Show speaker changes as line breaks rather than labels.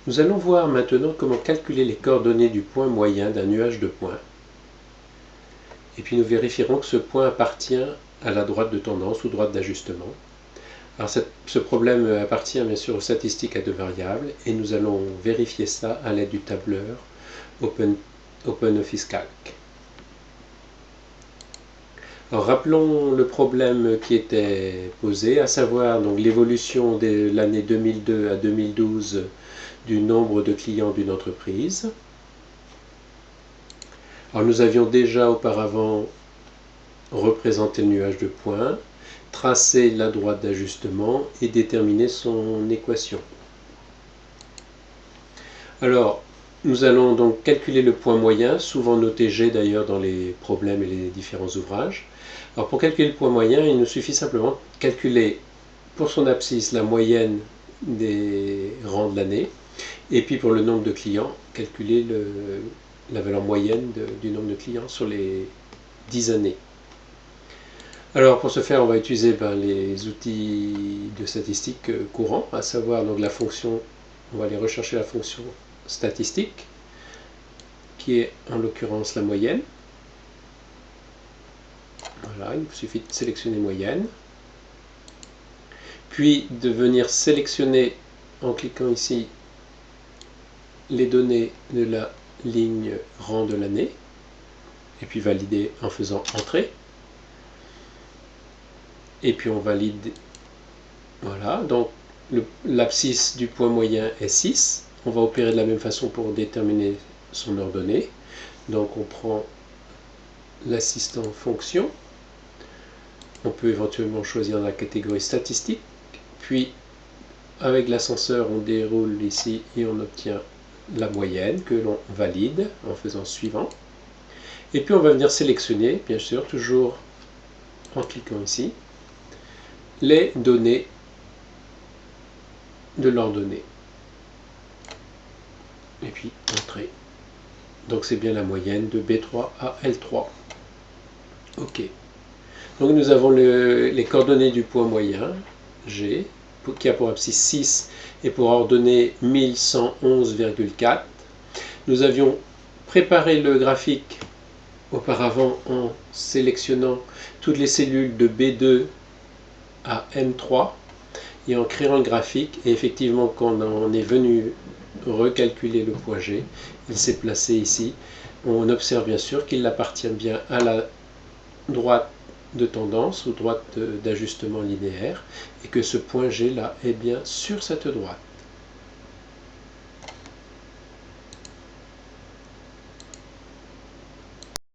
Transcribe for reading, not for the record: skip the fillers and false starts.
Nous allons voir maintenant comment calculer les coordonnées du point moyen d'un nuage de points. Et puis nous vérifierons que ce point appartient à la droite de tendance ou droite d'ajustement. Alors ce problème appartient bien sûr aux statistiques à deux variables et nous allons vérifier ça à l'aide du tableur OpenOffice Calc. Alors rappelons le problème qui était posé, à savoir donc l'évolution de l'année 2002 à 2012 du nombre de clients d'une entreprise. Alors nous avions déjà auparavant représenté le nuage de points, tracé la droite d'ajustement et déterminé son équation. Alors, nous allons donc calculer le point moyen, souvent noté G d'ailleurs dans les problèmes et les différents ouvrages. Alors pour calculer le point moyen, il nous suffit simplement de calculer pour son abscisse la moyenne des rangs de l'année, et puis pour le nombre de clients, calculer la valeur moyenne du nombre de clients sur les 10 années. Alors pour ce faire, on va utiliser les outils de statistique courants, à savoir donc la fonction, on va aller rechercher la fonction statistique, qui est en l'occurrence la moyenne. Voilà, il suffit de sélectionner moyenne, puis de venir sélectionner en cliquant ici les données de la ligne rang de l'année, et puis valider en faisant entrée. Et puis on valide, voilà, donc l'abscisse du point moyen est 6. On va opérer de la même façon pour déterminer son ordonnée. Donc on prend l'assistant fonction. On peut éventuellement choisir la catégorie statistique. Puis avec l'ascenseur, on déroule ici et on obtient la moyenne que l'on valide en faisant suivant. Et puis on va venir sélectionner, bien sûr, toujours en cliquant ici, les données de l'ordonnée. Et puis entrée. Donc c'est bien la moyenne de B3 à L3. OK. Donc nous avons les coordonnées du point moyen, G, qui a pour abscisse 6 et pour ordonnée 1111,4. Nous avions préparé le graphique auparavant en sélectionnant toutes les cellules de B2 à M3 et en créant le graphique. Et effectivement, quand on est venu recalculer le point G, il s'est placé ici. On observe bien sûr qu'il appartient bien à la droite de tendance ou droite d'ajustement linéaire et que ce point G là est bien sur cette droite.